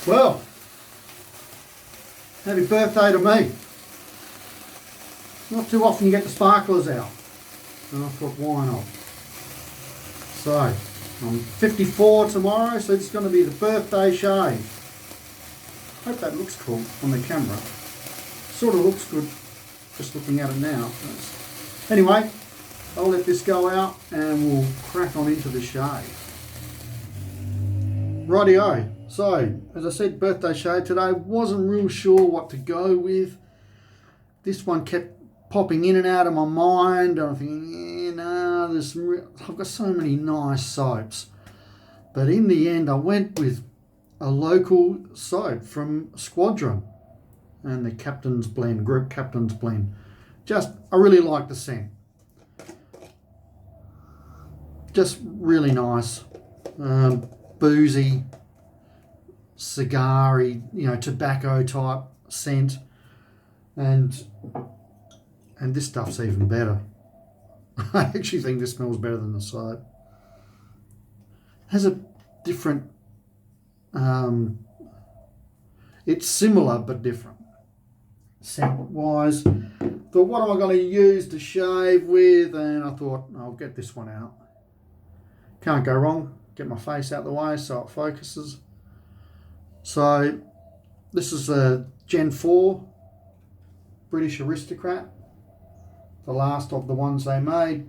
Well, happy birthday to me. Not too often you get the sparklers out. And I thought, why not? So, I'm 54 tomorrow, so it's going to be the birthday shave. Hope that looks cool on the camera. Sort of looks good just looking at it now. Anyway, I'll let this go out and we'll crack on into the shave. Rightio. So, as I said, birthday shave today. Wasn't real sure what to go with. This one kept popping in and out of my mind. I'm thinking, I've got so many nice soaps. But in the end, I went with a local soap from Squadron and the Captain's Blend, Group Captain's Blend. I really like the scent. Just really nice. Boozy, cigar-y, tobacco type scent. And this stuff's even better. I actually think this smells better than the soap. It has a different, it's similar but different scent-wise. Thought, what am I going to use to shave with? And I thought, I'll get this one out. Can't go wrong. Get my face out the way so it focuses. So this is a Gen 4 British Aristocrat, the last of the ones they made.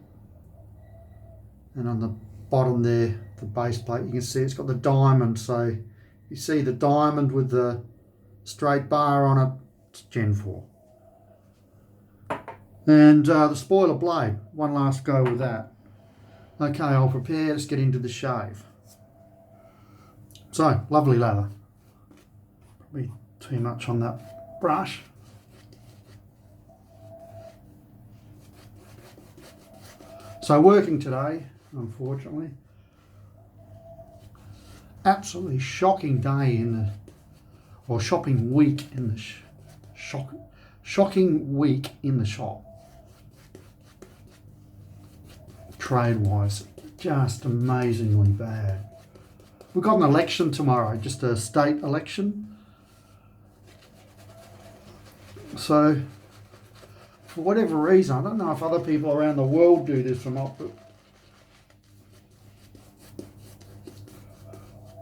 And on the bottom there, the base plate, you can see it's got the diamond. So you see the diamond with the straight bar on it, it's Gen 4. And the spoiler blade, one last go with that. Okay, I'll prepare, let's get into the shave. So, lovely lather. Probably too much on that brush. So working today, unfortunately. Absolutely shocking day shopping week in the shocking week in the shop. Trade-wise, just amazingly bad. We've got an election tomorrow, just a state election. So, for whatever reason, I don't know if other people around the world do this or not, but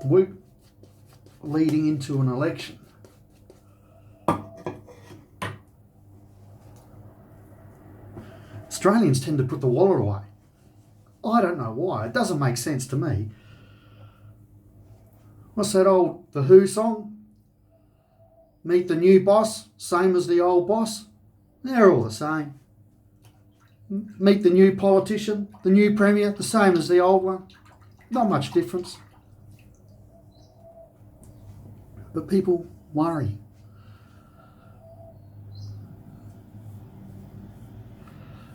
the week leading into an election, Australians tend to put the wallet away. I don't know why. It doesn't make sense to me. What's that old The Who song? Meet the new boss, same as the old boss. They're all the same. Meet the new politician, the new premier, the same as the old one. Not much difference. But people worry.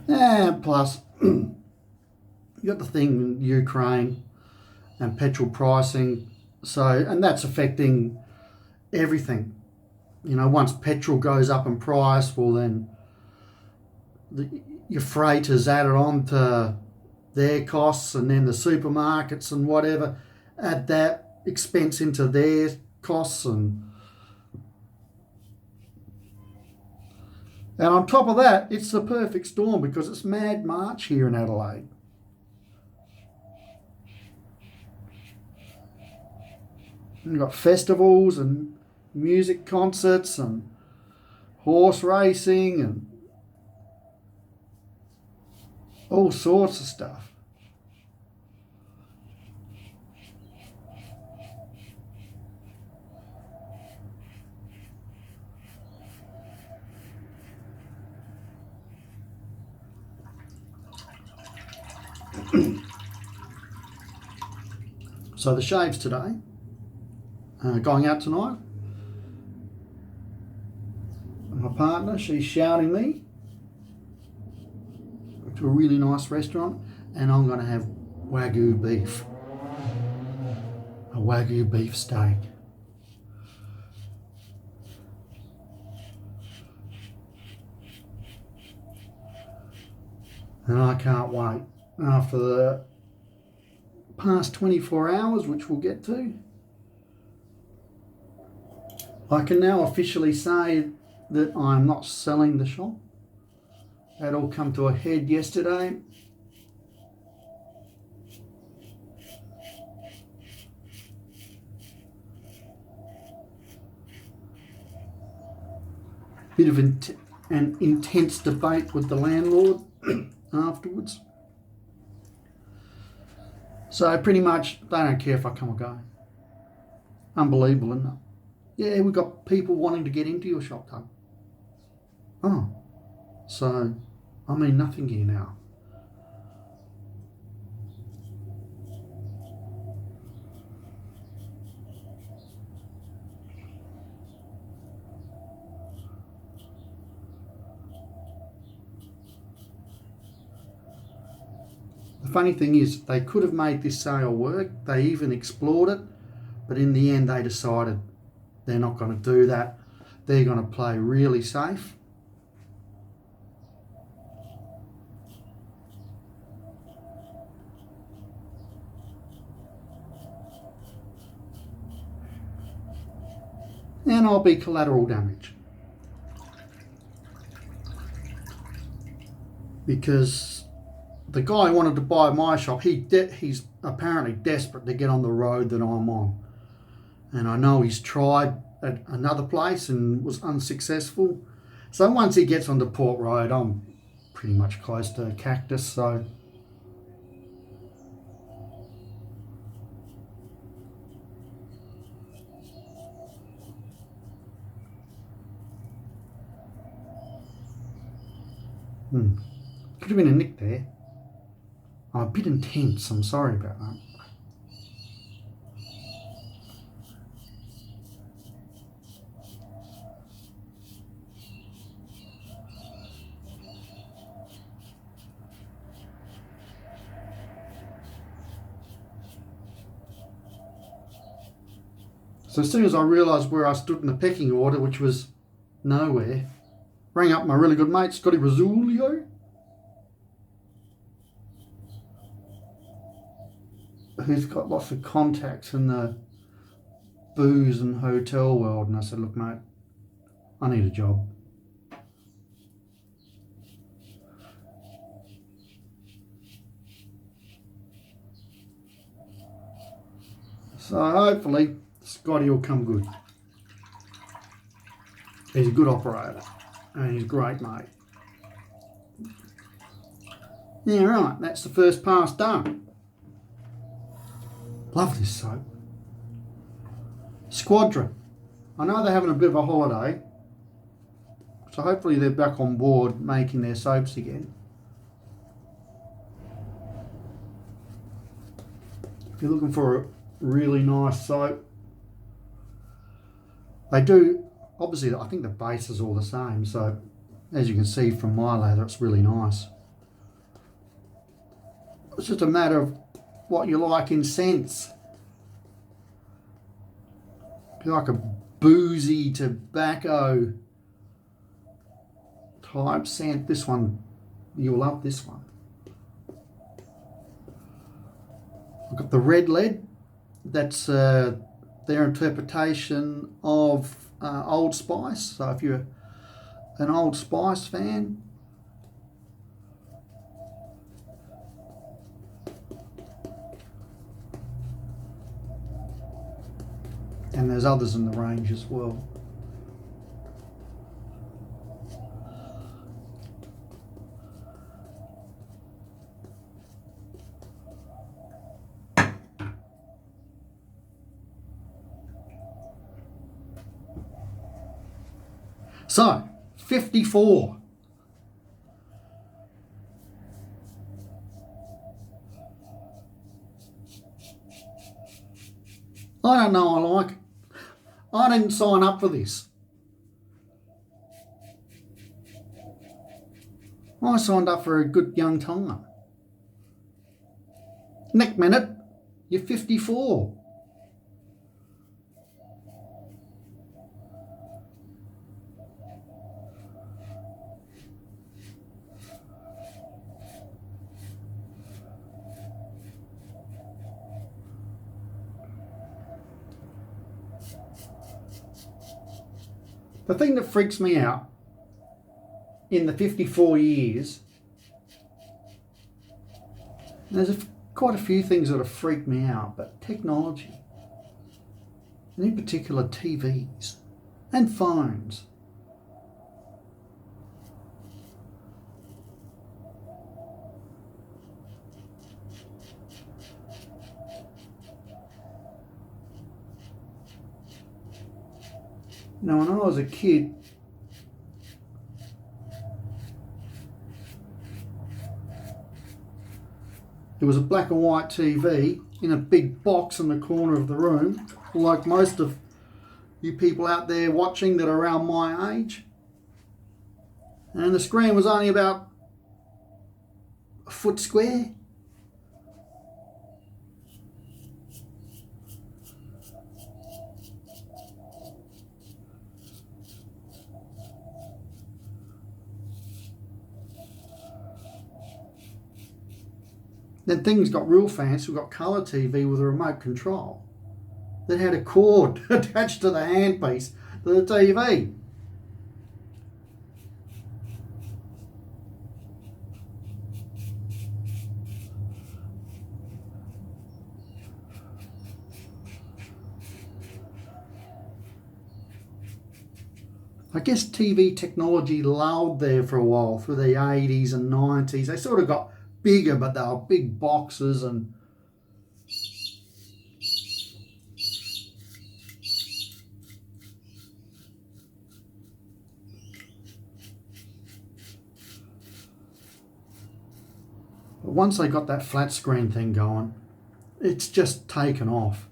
And plus, you got the thing in Ukraine and petrol pricing, and that's affecting everything. Once petrol goes up in price, well then your freight is added on to their costs, and then the supermarkets and whatever add that expense into their costs, and on top of that, it's the perfect storm because it's Mad March here in Adelaide. You've got festivals and music concerts and horse racing and all sorts of stuff. So the shaves today, going out tonight. My partner, she's shouting me to a really nice restaurant, and I'm going to have Wagyu beef. A Wagyu beef steak. And I can't wait. After the past 24 hours, which we'll get to, I can now officially say that I'm not selling the shop. That all come to a head yesterday. Bit of an intense debate with the landlord afterwards. So pretty much they don't care if I come or go. Unbelievable, isn't it? Yeah, we've got people wanting to get into your shop, though. Oh, so I mean nothing here now. The funny thing is, they could have made this sale work. They even explored it, but in the end they decided they're not going to do that. They're going to play really safe. And I'll be collateral damage. Because the guy who wanted to buy my shop, he's apparently desperate to get on the road that I'm on. And I know he's tried at another place and was unsuccessful. So once he gets onto Port Road, I'm pretty much close to Cactus, so... Could have been a nick there. I'm a bit intense, I'm sorry about that. So as soon as I realised where I stood in the pecking order, which was nowhere, rang up my really good mate, Scotty Rosulio, who's got lots of contacts in the booze and hotel world. And I said, look, mate, I need a job. So hopefully Scotty will come good. He's a good operator and he's a great mate. Yeah, right, that's the first pass done. Love this soap. Squadron. I know they're having a bit of a holiday, so hopefully they're back on board making their soaps again. If you're looking for a really nice soap, they do, obviously I think the base is all the same, so as you can see from my lather, it's really nice. It's just a matter of what you like in scents. If you like a boozy tobacco type scent, this one, you'll love this one. I've got the red lead. That's their interpretation of Old Spice. So if you're an Old Spice fan, and there's others in the range as well. So, 54. I don't know, I like it. I didn't sign up for this. I signed up for a good young time. Next minute, you're 54. The thing that freaks me out in the 54 years, there's quite a few things that have freaked me out, but technology, and in particular TVs and phones. Now, when I was a kid, there was a black and white TV in a big box in the corner of the room, like most of you people out there watching that are around my age. And the screen was only about a foot square. Then things got real fancy. We got colour TV with a remote control that had a cord attached to the handpiece to the TV. I guess TV technology lulled there for a while through the 80s and 90s. They sort of got bigger, but they were big boxes, and but once they got that flat screen thing going, it's just taken off.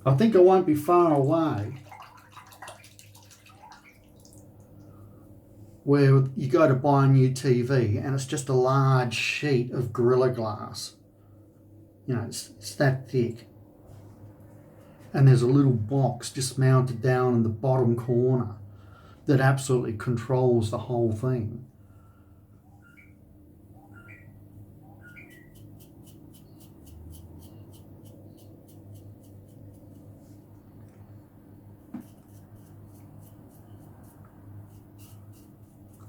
I think I won't be far away where you go to buy a new TV and it's just a large sheet of Gorilla Glass. You know, it's that thick. And there's a little box just mounted down in the bottom corner that absolutely controls the whole thing.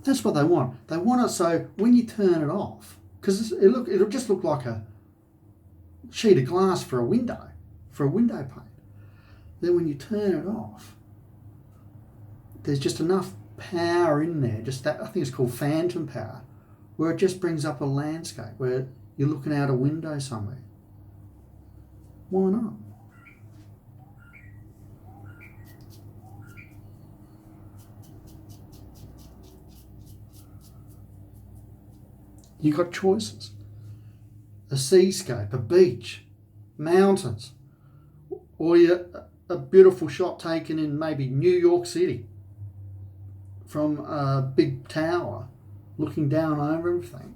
That's what they want. They want it so when you turn it off, because it'll just look like a sheet of glass for a window pane. Then when you turn it off, there's just enough power in there, just that, I think it's called phantom power, where it just brings up a landscape where you're looking out a window somewhere. Why not? You've got choices. A seascape, a beach, mountains, or a beautiful shot taken in maybe New York City from a big tower looking down over everything.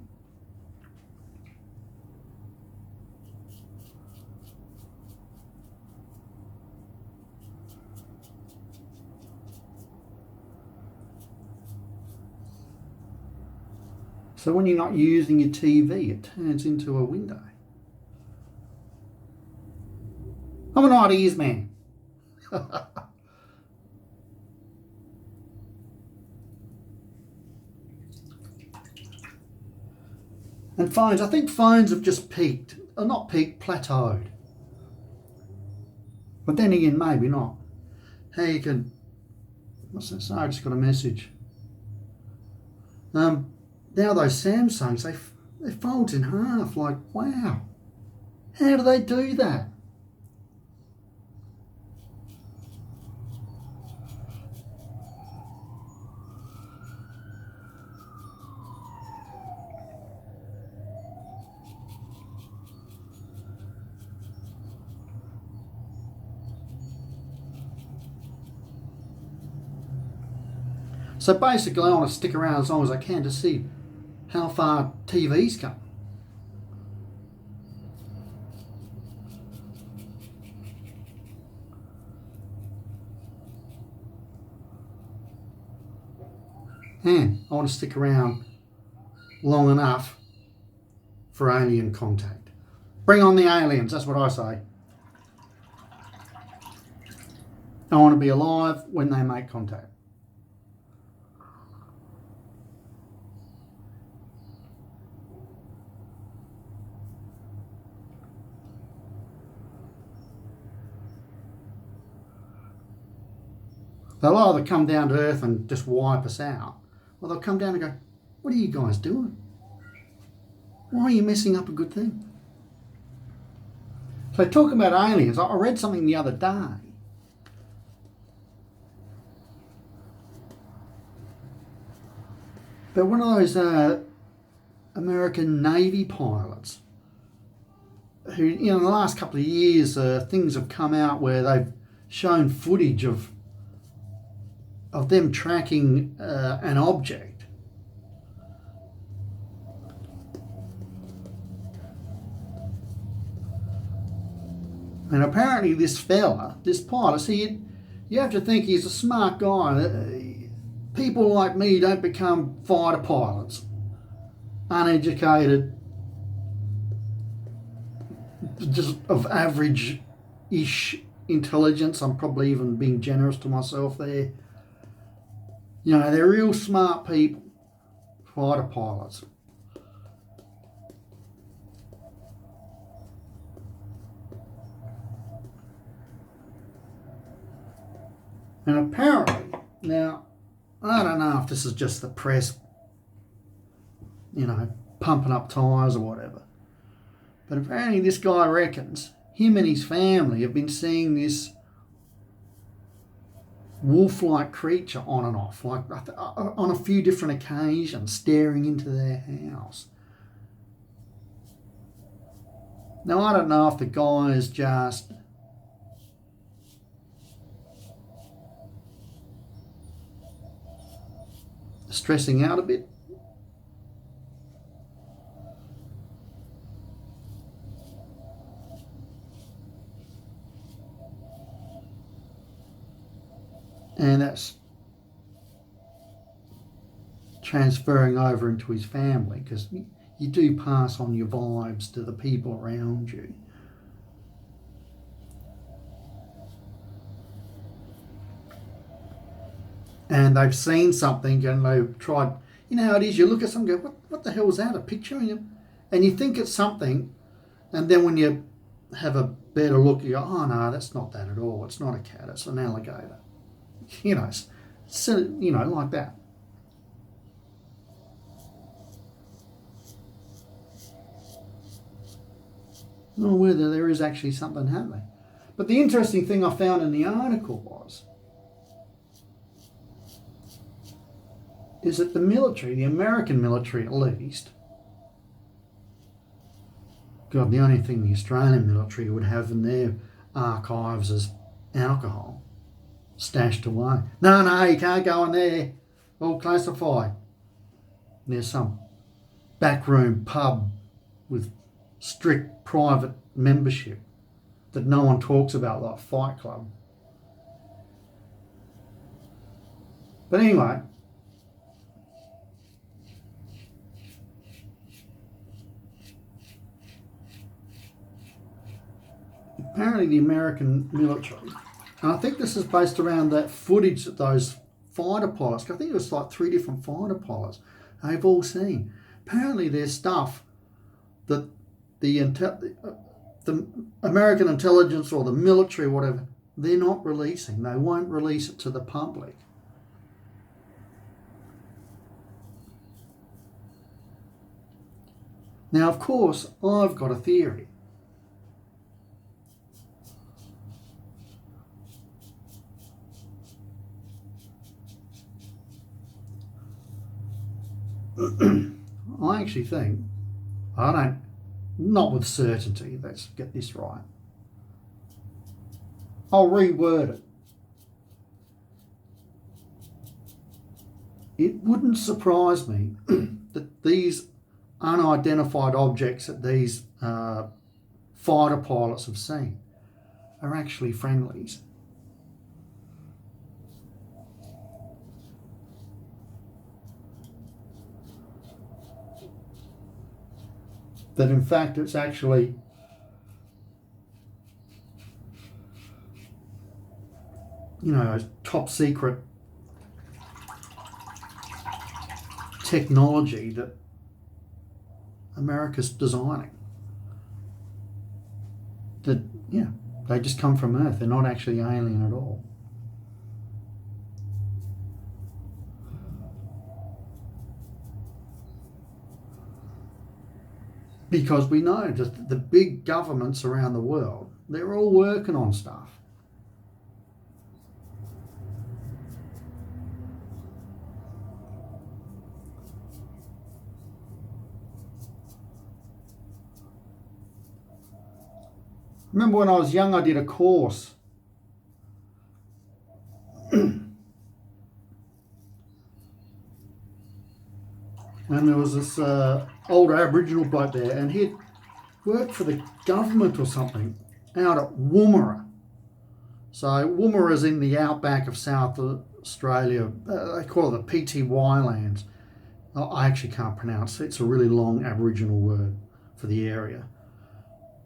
So when you're not using your TV, it turns into a window. I'm an ideas man. And phones, I think phones have just peaked. Or not peaked, plateaued. But then again, maybe not. How you can... What's that? So I just got a message. Now those Samsungs, they fold in half. Like, wow. How do they do that? So basically I want to stick around as long as I can to see how far TVs come. And I want to stick around long enough for alien contact. Bring on the aliens, that's what I say. I want to be alive when they make contact. They'll either come down to Earth and just wipe us out, or they'll come down and go, what are you guys doing? Why are you messing up a good thing? So talking about aliens, I read something the other day. But one of those American Navy pilots who, in the last couple of years, things have come out where they've shown footage of them tracking an object. And apparently this fella, this pilot, see, you have to think he's a smart guy. People like me don't become fighter pilots. Uneducated, just of average-ish intelligence. I'm probably even being generous to myself there. You know, they're real smart people, fighter pilots. And apparently, now, I don't know if this is just the press, you know, pumping up tyres or whatever, but apparently this guy reckons him and his family have been seeing this wolf-like creature on and off, like on a few different occasions, staring into their house. Now, I don't know if the guy is just stressing out a bit. And that's transferring over into his family, because you do pass on your vibes to the people around you. And they've seen something and they've tried, you know how it is, you look at something and go, what the hell is that, a picture? And you think it's something, and then when you have a better look, you go, oh no, that's not that at all. It's not a cat, it's an alligator. You know, so, you know, like that. Or whether there is actually something happening. But the interesting thing I found in the article is that the military, the American military at least, God, the only thing the Australian military would have in their archives is alcohol stashed away. No, you can't go in there, all classified. And there's some backroom pub with strict private membership that no one talks about, like Fight Club. But anyway, apparently the American military, and I think this is based around that footage that those fighter pilots, I think it was like 3 different fighter pilots, they've all seen. Apparently there's stuff that the American intelligence or the military, whatever, they're not releasing. They won't release it to the public. Now, of course, I've got a theory. I actually think, not with certainty, let's get this right. I'll reword it. It wouldn't surprise me that these unidentified objects that these fighter pilots have seen are actually friendlies. That in fact it's actually you know, top secret technology that America's designing. That, yeah, they just come from Earth. They're not actually alien at all. Because we know just the big governments around the world, they're all working on stuff. Remember when I was young, I did a course. And there was this old Aboriginal bloke there, and he'd worked for the government or something out at Woomera. So Woomera's in the outback of South Australia. They call it the PTY lands. I actually can't pronounce it. It's a really long Aboriginal word for the area.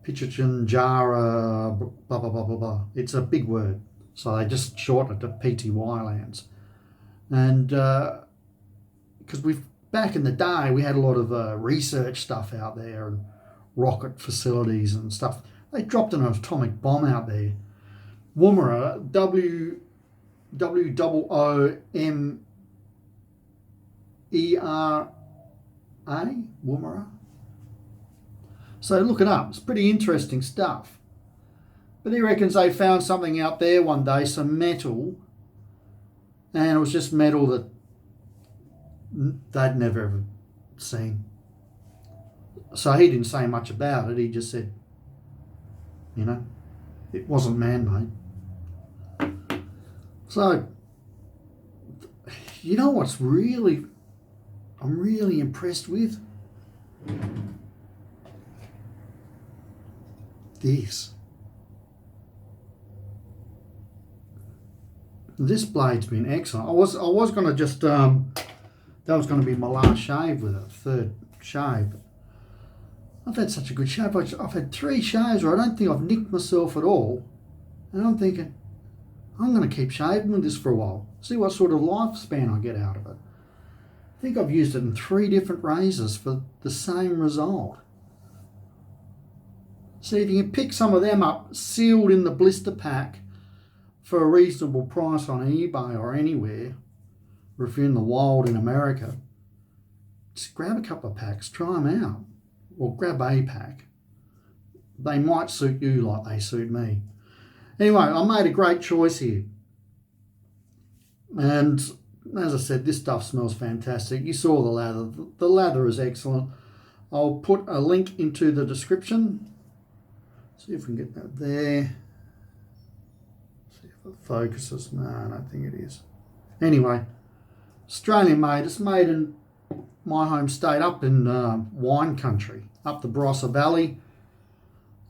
Pichichinjara, blah, blah, blah, blah, blah. It's a big word. So they just shorten it to PTY lands. And because back in the day, we had a lot of research stuff out there and rocket facilities and stuff. They dropped an atomic bomb out there. Woomera, W-O-O-M-E-R-A, Woomera. So look it up. It's pretty interesting stuff. But he reckons they found something out there one day, some metal, and it was just metal that they'd never ever seen. So he didn't say much about it. He just said, you know, it wasn't man-made. So, you know what's I'm really impressed with? This blade's been excellent. I was going to just that was going to be my last shave with it, third shave. I've had such a good shave. I've had 3 shaves where I don't think I've nicked myself at all, and I'm thinking I'm going to keep shaving with this for a while, see what sort of lifespan I get out of it. I think I've used it in 3 different razors for the same result. See if you can pick some of them up sealed in the blister pack for a reasonable price on eBay or anywhere, or if you're in the wild in America, just grab a couple of packs, try them out, or grab a pack. They might suit you like they suit me. Anyway, I made a great choice here. And as I said, this stuff smells fantastic. You saw the lather. The lather is excellent. I'll put a link into the description. See if we can get that there. See if it focuses. No, I don't think it is. Anyway, Australian made. It's made in my home state, up in wine country, up the Barossa Valley.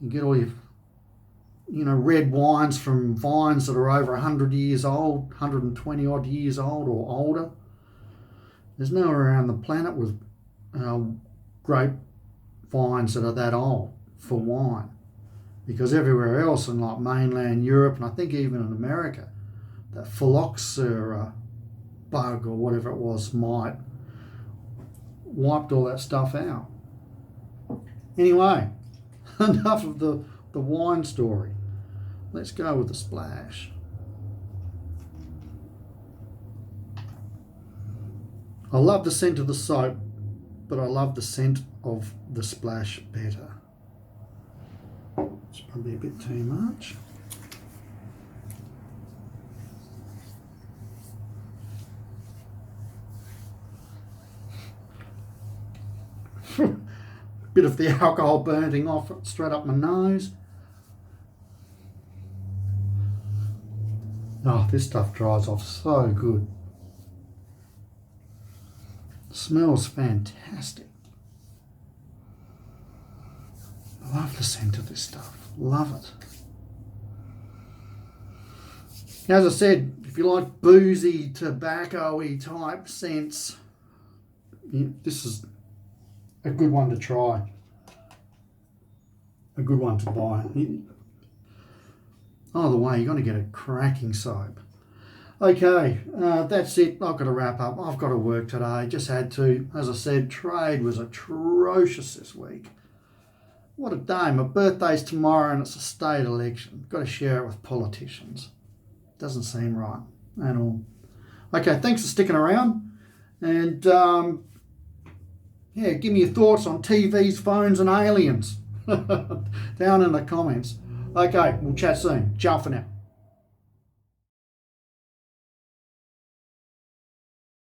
You get all your, red wines from vines that are over 100 years old, 120 odd years old or older. There's nowhere around the planet with grape vines that are that old for wine. Because everywhere else in like mainland Europe, and I think even in America, that phylloxera bug or whatever it was mite wiped all that stuff out. Anyway, enough of the wine story. Let's go with the splash. I love the scent of the soap, but I love the scent of the splash better. It's probably a bit too much. Bit of the alcohol burning off straight up my nose. Oh, this stuff dries off so good. Smells fantastic. I love the scent of this stuff. Love it. As I said, if you like boozy, tobacco-y type scents, this is a good one to try. A good one to buy. Oh, the way, you're going to get a cracking soap. Okay, that's it. I've got to wrap up. I've got to work today. Just had to. As I said, trade was atrocious this week. What a day. My birthday's tomorrow and it's a state election. Got to share it with politicians. Doesn't seem right at all. Okay, thanks for sticking around. And yeah, give me your thoughts on TVs, phones and aliens down in the comments. Okay, we'll chat soon. Ciao for now.